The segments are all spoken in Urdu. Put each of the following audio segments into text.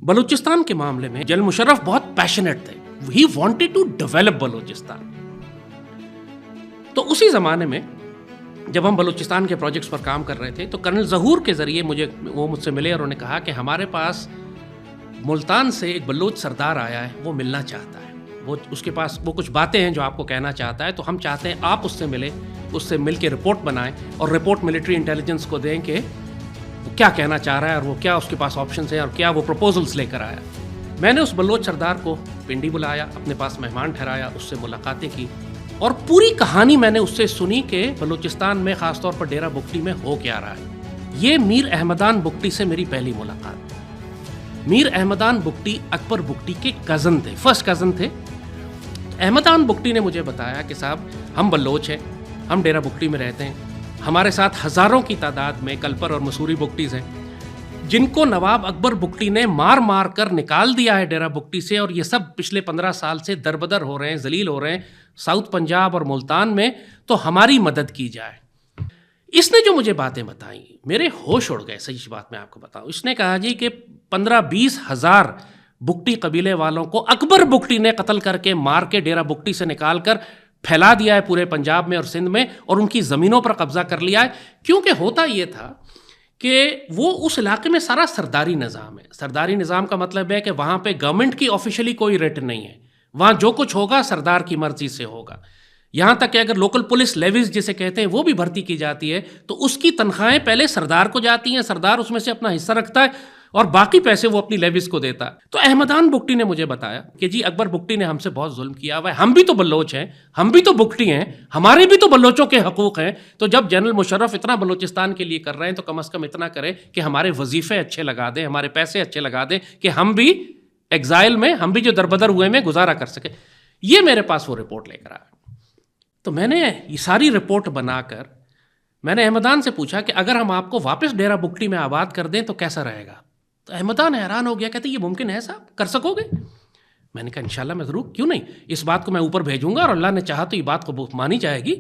بلوچستان کے معاملے میں جنرل مشرف بہت پیشنیٹ تھے. He wanted to develop Balochistan. تو اسی زمانے میں جب ہم بلوچستان کے پروجیکٹس پر کام کر رہے تھے تو کرنل ظہور کے ذریعے وہ مجھ سے ملے اور انہوں نے کہا کہ ہمارے پاس ملتان سے ایک بلوچ سردار آیا ہے, وہ ملنا چاہتا ہے, اس کے پاس وہ کچھ باتیں ہیں جو آپ کو کہنا چاہتا ہے, تو ہم چاہتے ہیں آپ اس سے ملیں, اس سے مل کے رپورٹ بنائیں اور رپورٹ ملٹری انٹیلیجنس کو دیں کہ وہ کیا کہنا چاہ رہا ہے اور وہ کیا اس کے پاس آپشنز ہیں اور کیا وہ پروپوزلز لے کر آیا. میں نے اس بلوچ سردار کو پنڈی بلایا, اپنے پاس مہمان ٹھہرایا, اس سے ملاقاتیں کی اور پوری کہانی میں نے اس سے سنی کہ بلوچستان میں خاص طور پر ڈیرہ بگٹی میں ہو کیا رہا ہے. یہ میر احمدان بگٹی سے میری پہلی ملاقات. میر احمدان بگٹی اکبر بگٹی کے کزن تھے, فرسٹ کزن تھے. احمدان بگٹی نے مجھے بتایا کہ صاحب ہم بلوچ ہیں, ہم ڈیرہ بگٹی میں رہتے ہیں, ہمارے ساتھ ہزاروں کی تعداد میں کلپر اور مسوری بگٹیز ہیں جن کو نواب اکبر بگٹی نے مار مار کر نکال دیا ہے ڈیرہ بگٹی سے, اور یہ سب پچھلے 15 سال سے دربدر ہو رہے ہیں, ذلیل ہو رہے ہیں ساؤتھ پنجاب اور ملتان میں, تو ہماری مدد کی جائے. اس نے جو مجھے باتیں بتائیں میرے ہوش اڑ گئے. صحیح بات میں آپ کو بتاؤں, اس نے کہا جی کہ 15-20 ہزار بگٹی قبیلے والوں کو اکبر بگٹی نے قتل کر کے مار کے ڈیرہ بگٹی سے نکال کر پھیلا دیا ہے پورے پنجاب میں اور سندھ میں, اور ان کی زمینوں پر قبضہ کر لیا ہے. کیونکہ ہوتا یہ تھا کہ وہ اس علاقے میں سارا سرداری نظام ہے. سرداری نظام کا مطلب ہے کہ وہاں پہ گورنمنٹ کی آفیشلی کوئی ریٹ نہیں ہے, وہاں جو کچھ ہوگا سردار کی مرضی سے ہوگا. یہاں تک کہ اگر لوکل پولیس لیویز جسے کہتے ہیں وہ بھی بھرتی کی جاتی ہے تو اس کی تنخواہیں پہلے سردار کو جاتی ہیں, سردار اس میں سے اپنا حصہ رکھتا ہے اور باقی پیسے وہ اپنی لیویز کو دیتا ہے. تو احمدان بگٹی نے مجھے بتایا کہ جی اکبر بگٹی نے ہم سے بہت ظلم کیا ہوا ہے, ہم بھی تو بلوچ ہیں, ہم بھی تو بگٹی ہیں, ہمارے بھی تو بلوچوں کے حقوق ہیں. تو جب جنرل مشرف اتنا بلوچستان کے لیے کر رہے ہیں تو کم از کم اتنا کریں کہ ہمارے وظیفے اچھے لگا دیں, ہمارے پیسے اچھے لگا دیں کہ ہم بھی ایگزائل میں, ہم بھی جو دربدر ہوئے میں گزارا کر سکیں. یہ میرے پاس وہ رپورٹ لے کر آیا. تو میں نے یہ ساری رپورٹ بنا کر میں نے احمدان سے پوچھا کہ اگر ہم آپ کو واپس ڈیرہ بگٹی میں آباد کر دیں تو کیسا رہے گا. تو احمدان حیران ہو گیا, کہتے یہ ممکن ہے صاحب, کر سکو گے؟ میں نے کہا انشاءاللہ میں ضرور, کیوں نہیں, اس بات کو میں اوپر بھیجوں گا اور اللہ نے چاہا تو یہ بات کو مانی جائے گی,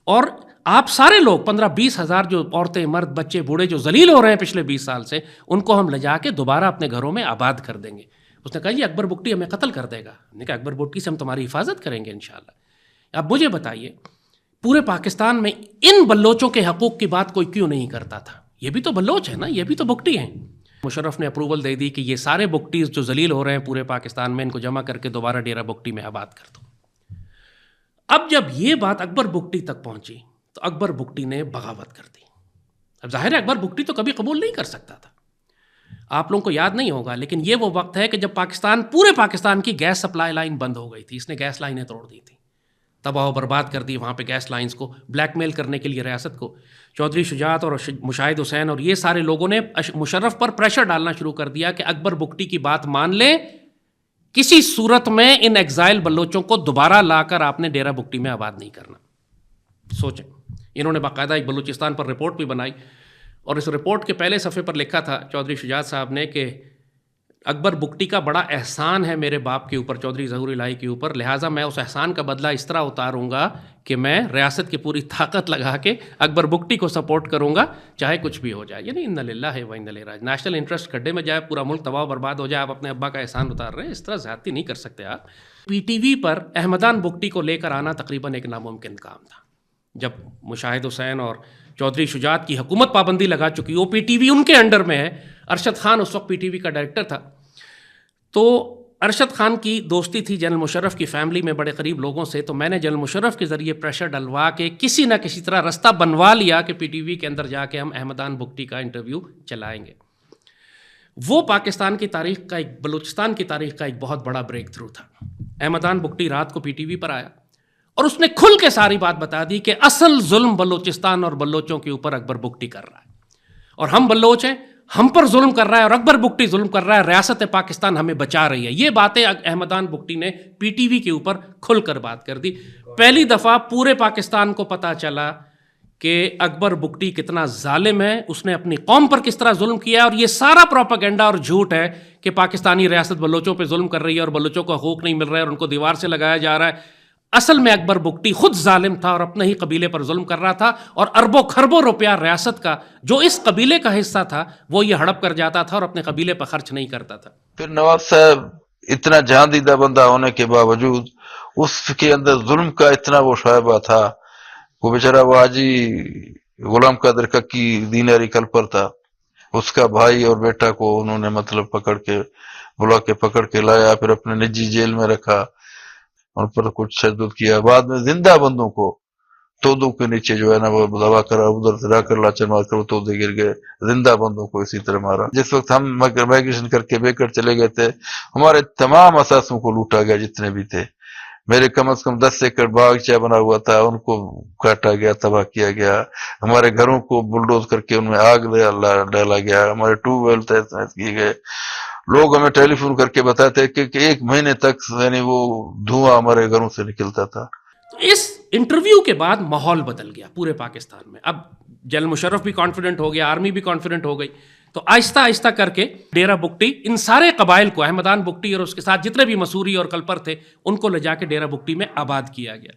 اور آپ سارے لوگ 15-20 ہزار جو عورتیں, مرد, بچے, بوڑھے جو ذلیل ہو رہے ہیں پچھلے 20 سال سے, ان کو ہم لے جا کے دوبارہ اپنے گھروں میں آباد کر دیں گے. اس نے کہا یہ اکبر بگٹی ہمیں قتل کر دے گا. میں نے کہا اکبر بگٹی سے ہم تمہاری حفاظت کریں گے انشاءاللہ. اب مجھے بتائیے پورے پاکستان میں ان بلوچوں کے حقوق کی بات کوئی کیوں نہیں کرتا تھا؟ یہ بھی تو بلوچ ہے نا, یہ بھی تو بگٹی ہیں. مشرف نے اپروول دے دی کہ یہ سارے بگٹیز جو ذلیل ہو رہے ہیں پورے پاکستان میں, ان کو جمع کر کے دوبارہ ڈیرہ بگٹی میں آباد کر دو. اب جب یہ بات اکبر بگٹی تک پہنچی تو اکبر بگٹی نے بغاوت کر دی. اب ظاہر ہے اکبر بگٹی تو کبھی قبول نہیں کر سکتا تھا. آپ لوگوں کو یاد نہیں ہوگا لیکن یہ وہ وقت ہے کہ جب پورے پاکستان کی گیس سپلائی لائن بند ہو گئی تھی. اس نے گیس لائنیں توڑ دی تھی, تباہ و برباد کر دی وہاں پہ گیس لائنز کو, بلیک میل کرنے کے لیے ریاست کو. چودھری شجاعت اور مشاہد حسین اور یہ سارے لوگوں نے مشرف پر پریشر ڈالنا شروع کر دیا کہ اکبر بگٹی کی بات مان لیں, کسی صورت میں ان ایگزائل بلوچوں کو دوبارہ لا کر آپ نے ڈیرہ بگٹی میں آباد نہیں کرنا. سوچیں, انہوں نے باقاعدہ ایک بلوچستان پر رپورٹ بھی بنائی اور اس رپورٹ کے پہلے صفحے پر لکھا تھا چودھری شجاعت صاحب نے کہ اکبر بگٹی کا بڑا احسان ہے میرے باپ کے اوپر, چودھری ظہور الہی کے اوپر, لہٰذا میں اس احسان کا بدلہ اس طرح اتاروں گا کہ میں ریاست کی پوری طاقت لگا کے اکبر بگٹی کو سپورٹ کروں گا چاہے کچھ بھی ہو جائے. یعنی ان للہ و انا الیہ راجعون, نیشنل انٹرسٹ گڈھے میں جائے, پورا ملک تباہ و برباد ہو جائے, آپ اپنے ابا کا احسان اتار رہے ہیں, اس طرح زیادتی نہیں کر سکتے آپ. پی ٹی وی پر احمدان بگٹی کو لے کر آنا تقریباً ایک ناممکن کام تھا. جب مشاہد حسین اور چودھری شجاعت کی حکومت پابندی لگا چکی, وہ پی ٹی وی ان کے انڈر میں ہے, ارشد خان اس وقت پی ٹی وی کا ڈائریکٹر تھا. تو ارشد خان کی دوستی تھی جنرل مشرف کی فیملی میں بڑے قریب لوگوں سے, تو میں نے جنرل مشرف کے ذریعے پریشر ڈلوا کے کسی نہ کسی طرح رستہ بنوا لیا کہ پی ٹی وی کے اندر جا کے ہم احمدان بگٹی کا انٹرویو چلائیں گے. وہ پاکستان کی تاریخ کا بلوچستان کی تاریخ کا ایک بہت بڑا بریک تھرو تھا. احمدان بگٹی رات کو پی ٹی وی پر آیا اور اس نے کھل کے ساری بات بتا دی کہ اصل ظلم بلوچستان اور بلوچوں کے اوپر اکبر بگٹی کر رہا ہے, اور ہم بلوچ ہیں, ہم پر ظلم کر رہا ہے, اور اکبر بگٹی ظلم کر رہا ہے, ریاست پاکستان ہمیں بچا رہی ہے. یہ باتیں احمدان بگٹی نے پی ٹی وی کے اوپر کھل کر بات کر دی. پہلی دفعہ پورے پاکستان کو پتہ چلا کہ اکبر بگٹی کتنا ظالم ہے, اس نے اپنی قوم پر کس طرح ظلم کیا, اور یہ سارا پروپیگنڈا اور جھوٹ ہے کہ پاکستانی ریاست بلوچوں پہ ظلم کر رہی ہے اور بلوچوں کو حقوق نہیں مل رہا ہے اور ان کو دیوار سے لگایا جا رہا ہے. اصل میں اکبر بگٹی خود ظالم تھا اور اپنے ہی قبیلے پر ظلم کر رہا تھا، اور اربوں خربوں روپیہ ریاست کا جو اس قبیلے کا حصہ تھا وہ یہ ہڑپ کر جاتا تھا اور اپنے قبیلے پر خرچ نہیں کرتا تھا۔ پھر نواب صاحب اتنا جان دیدہ بندہ ہونے کے باوجود اس کے اندر ظلم کا اتنا وہ شائبہ تھا، وہ بیچارہ وہ حاجی غلام قادر ککی دیناری کل پر تھا، اس کا بھائی اور بیٹا کو انہوں نے مطلب بلا کے پکڑ کے لایا، پھر اپنے نجی جیل میں رکھا، ان پر کچھ تشدد کیا، بعد میں زندہ بندوں کو تودوں کے نیچے جو ہے نا وہ دبا کر ادھر سے لا کر لاچر مار کر وہ تودے گر گئے، زندہ بندوں کو اسی طرح مارا۔ جس وقت ہم مائگریشن کر کے بیکر چلے گئے تھے، ہمارے تمام اثاثوں کو لوٹا گیا جتنے بھی تھے، میرے کم از کم 10 ایکڑ باغیچہ بنا ہوا تھا ان کو کاٹا گیا، تباہ کیا گیا، ہمارے گھروں کو بلڈوز کر کے ان میں آگ ڈالا گیا، ہمارے ٹیوب ویل تحت کیے گئے، لوگ ہمیں ٹیلی فون کر کے بتاتے کہ 1 مہینے تک یعنی وہ دھواں ہمارے گھروں سے نکلتا تھا۔ تو اس انٹرویو کے بعد ماحول بدل گیا پورے پاکستان میں۔ اب جنرل مشرف بھی کانفیڈنٹ ہو گیا، آرمی بھی کانفیڈنٹ ہو گئی، تو آہستہ آہستہ کر کے ڈیرہ بگٹی ان سارے قبائل کو، احمدان بگٹی اور اس کے ساتھ جتنے بھی مسوری اور کلپر تھے، ان کو لے جا کے ڈیرہ بگٹی میں آباد کیا گیا۔